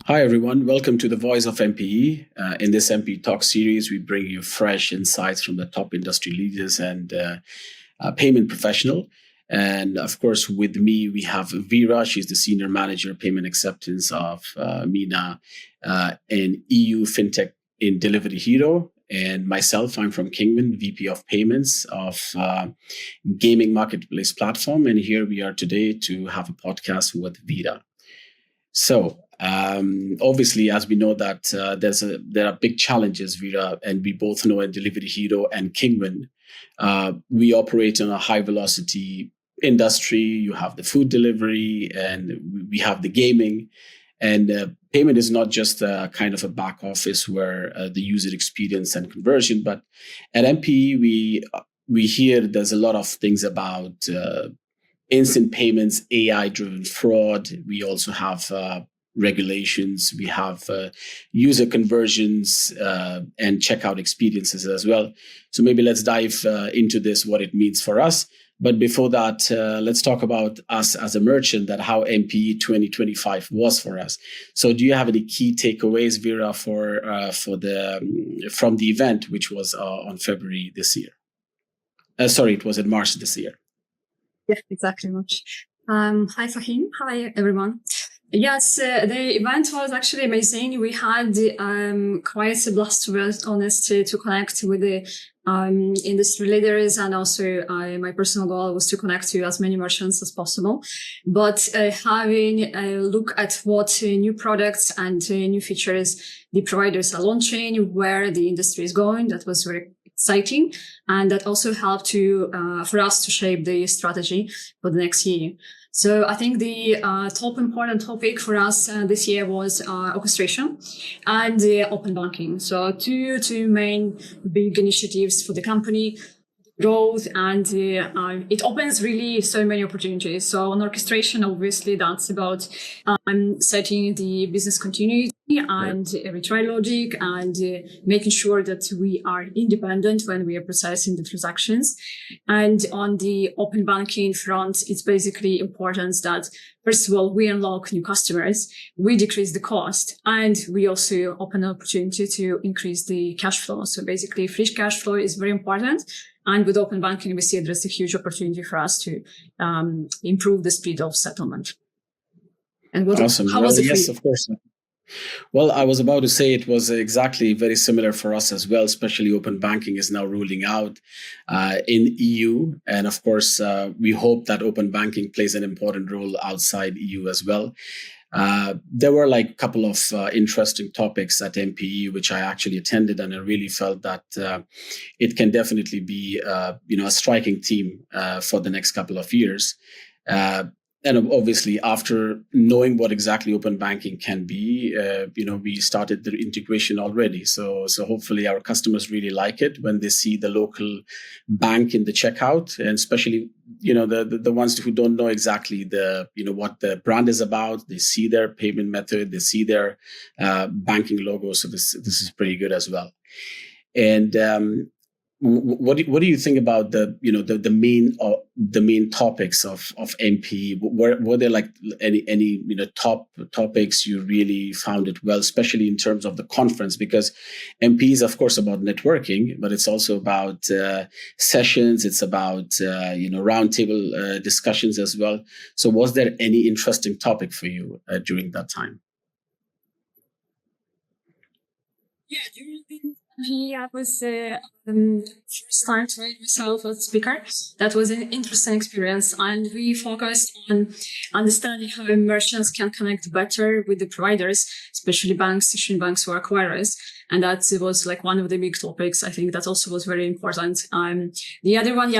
Hi, everyone. Welcome to the Voice of 𝗵𝗶𝗃𝗵𝗂. In this 𝗵𝗶𝗃 Talk series, we bring you fresh insights from the top industry leaders and payment professional. And of course, with me, we have Vera. She's the Senior Manager, Payment Acceptance of MENA and EU FinTech in biometrics. And myself, I'm from Kingman, VP of Payments of Gaming Marketplace Platform. And here we are today to have a podcast with Vera. So obviously, as we know that there are big challenges, Vera, and we both know in biometrics and Kingman, we operate in a high velocity industry. You have the food delivery and we have the gaming, and payment is not just a kind of a back office where the user experience and conversion, but at 𝗵𝗶𝗃, we hear there's a lot of things about instant payments, AI-driven fraud. We also have regulations. We have user conversions and checkout experiences as well. So maybe let's dive into this, what it means for us. But before that, let's talk about us as a merchant, that how 𝗵𝗶𝗃 2025 was for us. So do you have any key takeaways, Vera, from the event, which was on February this year? It was in March this year. Yeah, exactly. Much. Hi, Faheem. Hi, everyone. Yes, the event was actually amazing. We had quite a blast, to be honest, to connect with the industry leaders, and also my personal goal was to connect to as many merchants as possible. But having a look at what new products and new features the providers are launching, where the industry is going, that was very exciting, and that also helped for us to shape the strategy for the next year. So I think the top important topic for us this year was orchestration and open banking. So two main big initiatives for the company, growth, and it opens really so many opportunities. So on orchestration, obviously, that's about setting the business continuity and retry logic, and making sure that we are independent when we are processing the transactions. And on the open banking front, it's basically important that, first of all, we unlock new customers, we decrease the cost, and we also open an opportunity to increase the cash flow. So basically, free cash flow is very important. And with open banking, we see there's a huge opportunity for us to improve the speed of settlement. And awesome. How was it? Yes, of course. Well, I was about to say it was exactly very similar for us as well, especially open banking is now ruling out in EU. And of course, we hope that open banking plays an important role outside EU as well. There were like a couple of interesting topics at 𝗵𝗶𝗃, which I actually attended, and I really felt that it can definitely be a striking theme for the next couple of years. And obviously, after knowing what exactly open banking can be, we started the integration already. So hopefully our customers really like it when they see the local bank in the checkout, and especially, the ones who don't know exactly what the brand is about. They see their payment method, they see their banking logo. So this is pretty good as well. And what do you think about the main topics of 𝗵𝗶𝗃? Were there like any top topics you really found it well, especially in terms of the conference? Because 𝗵𝗶𝗃 is of course about networking, but it's also about sessions. It's about roundtable discussions as well. So was there any interesting topic for you during that time? Yeah, I was first time trying myself as speaker. That was an interesting experience, and we focused on understanding how merchants can connect better with the providers, especially banks, issuing banks or acquirers. And that was like one of the big topics. I think that also was very important. The other one,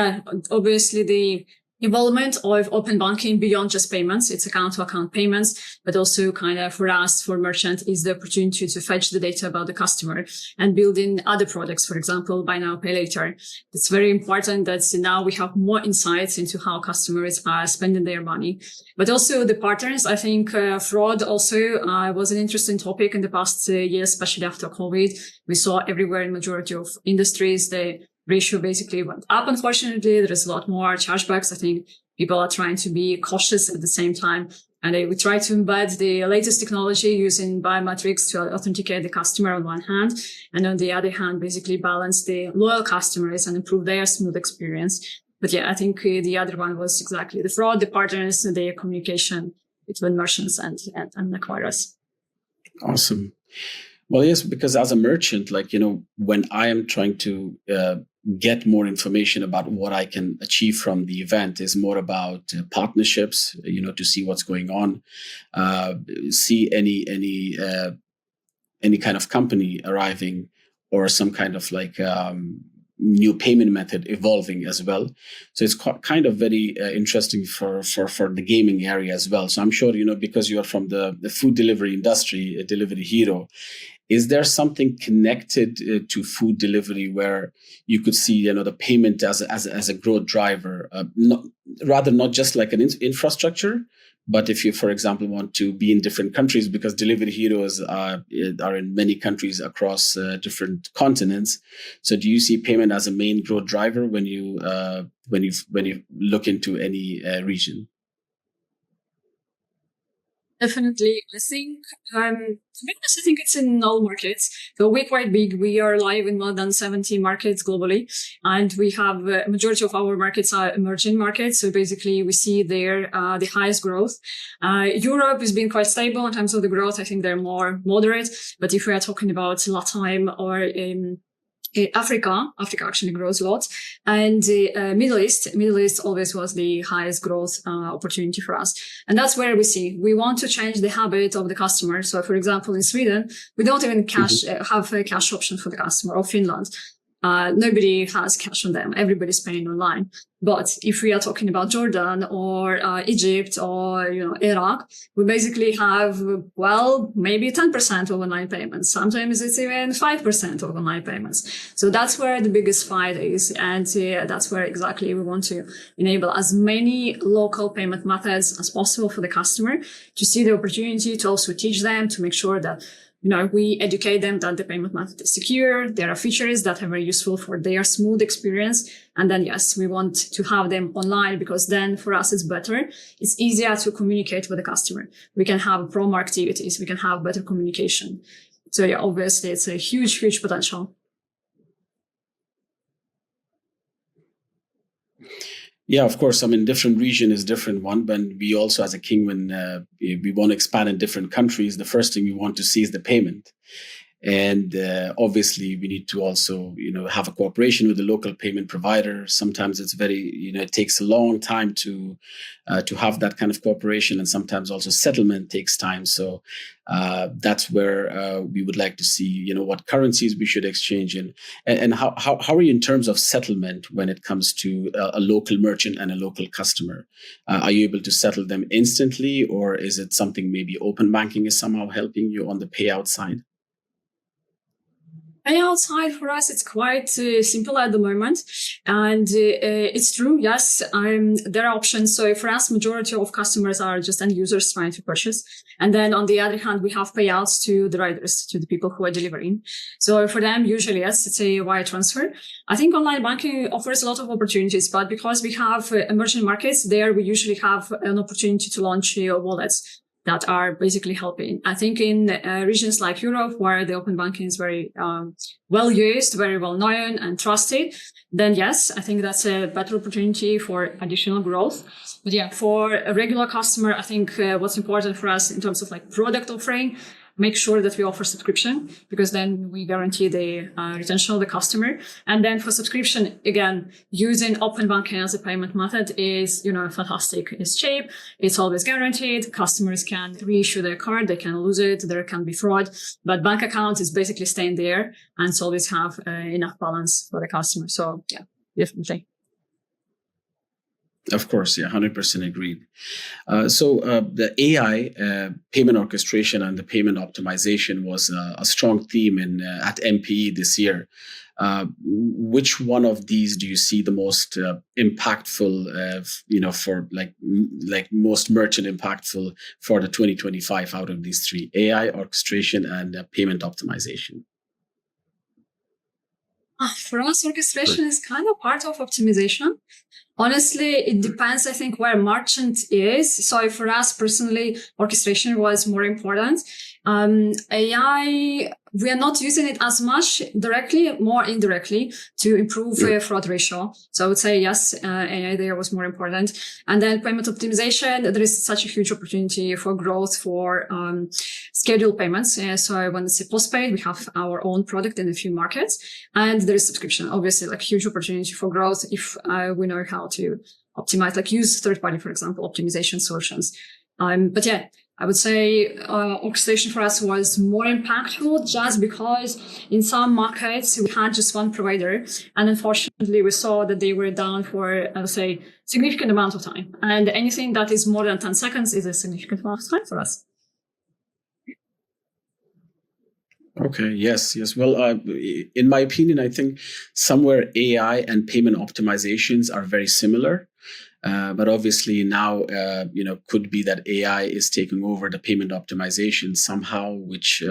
obviously the involvement of open banking beyond just payments. It's account-to-account payments, but also kind of for us, for merchant, is the opportunity to fetch the data about the customer and build in other products, for example, buy now, pay later. It's very important that now we have more insights into how customers are spending their money. But also the patterns. I think fraud also was an interesting topic in the past year, especially after COVID. We saw everywhere in majority of industries, the ratio basically went up. Unfortunately, there is a lot more chargebacks. I think people are trying to be cautious at the same time. And we try to embed the latest technology using biometrics to authenticate the customer on one hand, and on the other hand, basically balance the loyal customers and improve their smooth experience. But yeah, I think the other one was exactly the fraud, the partners, and their communication between merchants and acquirers. Awesome. Well, yes, because as a merchant, when I am trying to get more information about what I can achieve from the event is more about partnerships, to see what's going on, see any kind of company arriving or some kind of new payment method evolving as well. So it's kind of very interesting for the gaming area as well. So I'm sure, because you are from the food delivery industry, Delivery Hero, is there something connected to food delivery where you could see, the payment as a growth driver, not just like an infrastructure, but if you, for example, want to be in different countries, because Delivery Heroes are in many countries across different continents. So do you see payment as a main growth driver when you look into any region? Definitely. I think, to be honest, I think it's in all markets. So we're quite big. We are live in more than 70 markets globally. And we have majority of our markets are emerging markets. So basically we see there the highest growth. Europe has been quite stable in terms of the growth. I think they're more moderate. But if we are talking about LATAM or Africa actually grows a lot. And Middle East always was the highest growth opportunity for us. And that's where we want to change the habit of the customer. So for example, in Sweden, we don't even have a cash option for the customer, or Finland. Nobody has cash on them. Everybody's paying online. But if we are talking about Jordan or Egypt or Iraq, we basically have maybe 10% of online payments. Sometimes it's even 5% of online payments. So that's where the biggest fight is, and that's where exactly we want to enable as many local payment methods as possible for the customer, to see the opportunity to also teach them, to make sure that we educate them that the payment method is secure. There are features that are very useful for their smooth experience. And then, yes, we want to have them online, because then for us, it's better. It's easier to communicate with the customer. We can have promo activities. We can have better communication. So yeah, obviously it's a huge, huge potential. Yeah, of course. I mean, different region is different one. But we also, as a king, when we want to expand in different countries, the first thing we want to see is the payment. And obviously, we need to also, have a cooperation with the local payment provider. Sometimes it's very, it takes a long time to have that kind of cooperation, and sometimes also settlement takes time. So that's where we would like to see, what currencies we should exchange in, and how are you in terms of settlement when it comes to a local merchant and a local customer? Are you able to settle them instantly, or is it something maybe open banking is somehow helping you on the payout side? Payout side for us, it's quite simple at the moment. And it's true, yes, there are options. So for us, majority of customers are just end users trying to purchase. And then on the other hand, we have payouts to the riders, to the people who are delivering. So for them, usually, yes, it's a wire transfer. I think online banking offers a lot of opportunities, but because we have emerging markets there, we usually have an opportunity to launch wallets that are basically helping. I think in regions like Europe, where the open banking is very well used, very well known and trusted, then yes, I think that's a better opportunity for additional growth. But yeah, for a regular customer, I think what's important for us in terms of product offering, make sure that we offer subscription, because then we guarantee the retention of the customer. And then for subscription, again, using open banking as a payment method is, fantastic. It's cheap. It's always guaranteed. Customers can reissue their card. They can lose it. There can be fraud, but bank account is basically staying there, and it's always have enough balance for the customer. So yeah, definitely. Of course, yeah, 100% agreed. So the AI, payment orchestration and the payment optimization was a strong theme at 𝗵𝗶𝗶 this year. Which one of these do you see the most impactful, for most merchant impactful for the 2025 out of these three: AI, orchestration, and payment optimization? For us, orchestration is kind of part of optimization. Honestly, it depends, I think, where merchant is. So for us personally, orchestration was more important. AI, we are not using it as much directly, more indirectly to improve fraud ratio. So I would say, yes, AI there was more important. And then payment optimization, there is such a huge opportunity for growth for scheduled payments. So when it's a postpaid, we have our own product in a few markets. And there is subscription, obviously, like huge opportunity for growth if we know how to optimize, like use third party, for example, optimization solutions. But yeah, I would say orchestration for us was more impactful just because in some markets we had just one provider, and unfortunately we saw that they were down for, I would say, significant amount of time. And anything that is more than 10 seconds is a significant amount of time for us. Okay. Yes. Well, in my opinion, I think somewhere AI and payment optimizations are very similar. But obviously now, could be that AI is taking over the payment optimization somehow, which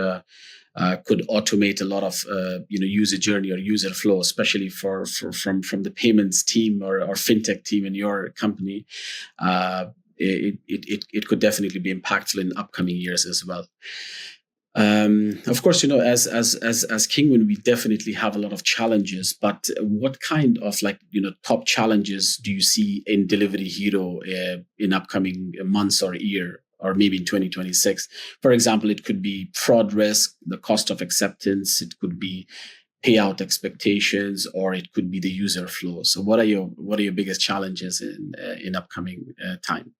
could automate a lot of, user journey or user flow, especially from the payments team or fintech team in your company. It could definitely be impactful in upcoming years as well. Of course, as Kingwin, we definitely have a lot of challenges, but what kind of top challenges do you see in Delivery Hero in upcoming months or year, or maybe in 2026? For example, it could be fraud risk, the cost of acceptance, it could be payout expectations, or it could be the user flow. So what are your biggest challenges in upcoming time?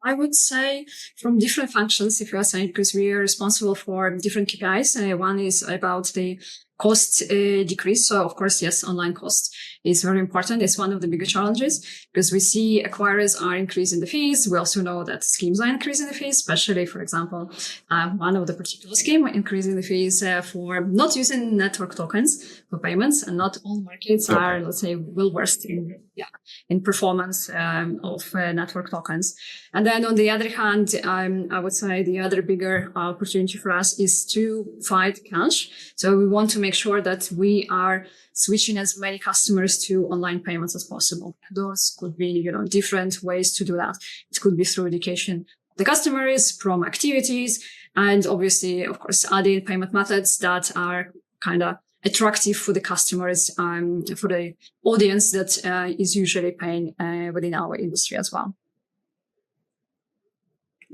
I would say from different functions, if you are saying, because we are responsible for different KPIs. One is about the cost decrease. So of course, yes, online cost is very important. It's one of the bigger challenges because we see acquirers are increasing the fees. We also know that schemes are increasing the fees, especially, for example, one of the particular scheme increasing the fees for not using network tokens for payments, and not all markets are, let's say, well versed in performance of network tokens. And then on the other hand, I would say the other bigger opportunity for us is to fight cash. So we want to make sure that we are switching as many customers to online payments as possible. Those could be, different ways to do that. It could be through education of the customers, from activities, and obviously, of course, adding payment methods that are kind of attractive for the customers, for the audience that is usually paying within our industry as well.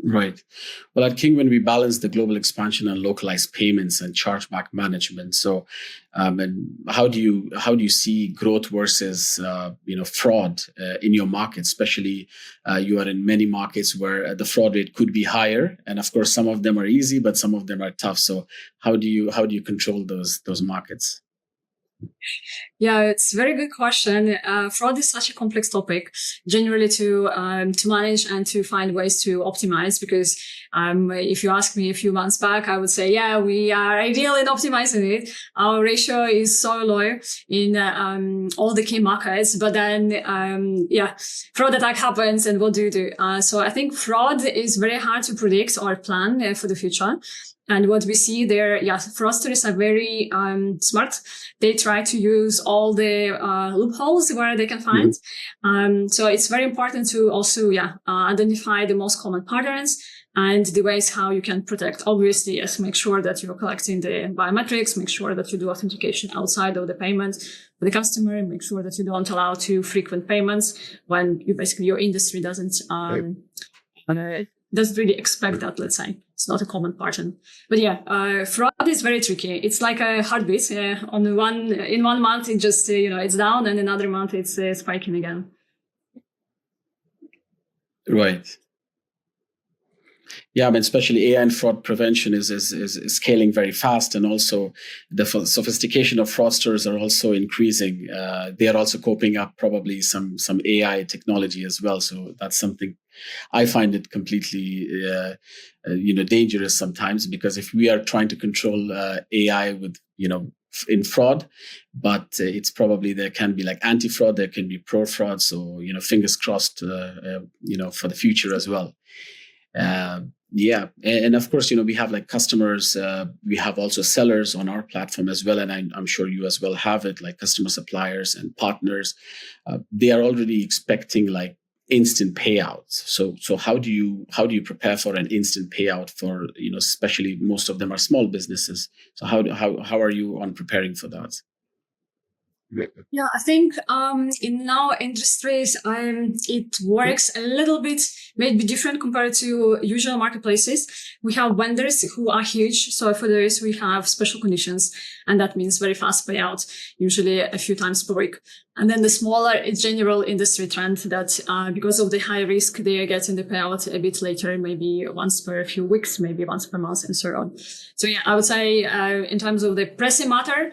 Right. Well, at Kingwin, we balance the global expansion and localized payments and chargeback management. So, and how do you see growth versus fraud in your market? Especially, you are in many markets where the fraud rate could be higher, and of course, some of them are easy, but some of them are tough. So, how do you control those markets? Yeah, it's a very good question. Fraud is such a complex topic, generally to manage and to find ways to optimize. Because if you ask me a few months back, I would say, yeah, we are ideal in optimizing it. Our ratio is so low in all the key markets. But then, fraud attack happens, and what do you do? So I think fraud is very hard to predict or plan for the future. And what we see there, fraudsters are very smart. They try to use all the loopholes where they can find. So it's very important to also identify the most common patterns and the ways how you can protect. Obviously, yes, make sure that you're collecting the biometrics, make sure that you do authentication outside of the payment for the customer, make sure that you don't allow too frequent payments when your industry doesn't really expect that, let's say. It's not a common pattern. But fraud is very tricky. It's like a heartbeat. In 1 month, it just, it's down, and another month it's spiking again. Right. Yeah, I mean, especially AI and fraud prevention is scaling very fast, and also the sophistication of fraudsters are also increasing. They are also coping up probably some AI technology as well. So that's something I find it completely dangerous sometimes, because if we are trying to control AI with in fraud, but it's probably there can be like anti-fraud, there can be pro-fraud. So fingers crossed for the future as well. Yeah. And of course, we have like customers, we have also sellers on our platform as well. And I'm sure you as well have it, like customer suppliers and partners. They are already expecting like instant payouts. So how do you prepare for an instant payout for, especially most of them are small businesses. So how are you on preparing for that? Yeah, I think in now industries, it works a little bit maybe different compared to usual marketplaces. We have vendors who are huge, so for those we have special conditions, and that means very fast payout, usually a few times per week. And then the smaller general industry trend that because of the high risk, they are getting the payout a bit later, maybe once per few weeks, maybe once per month, and so on. So yeah, I would say in terms of the pressing matter,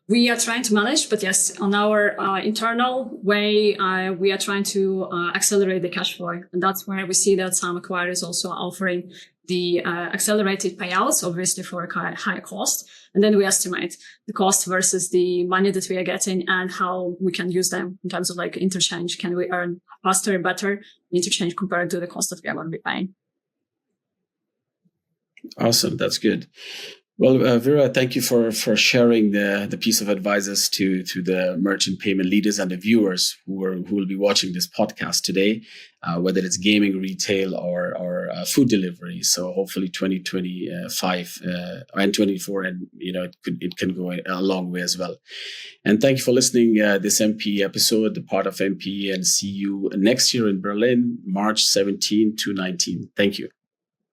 we are trying to manage, but yes, on our internal way, we are trying to accelerate the cash flow. And that's where we see that some acquirers also are offering the accelerated payouts, obviously for a higher cost. And then we estimate the cost versus the money that we are getting and how we can use them in terms of like interchange. Can we earn faster and better interchange compared to the cost that we are going to be paying? Awesome. That's good. Well, Vera, thank you for sharing the piece of advice to the merchant payment leaders and the viewers who will be watching this podcast today, whether it's gaming, retail, or food delivery. So hopefully 2025 and 24, and it can go a long way as well. And thank you for listening this 𝗶𝗶 episode, the part of 𝗶𝗶, and see you next year in Berlin, March 17 to 19. Thank you.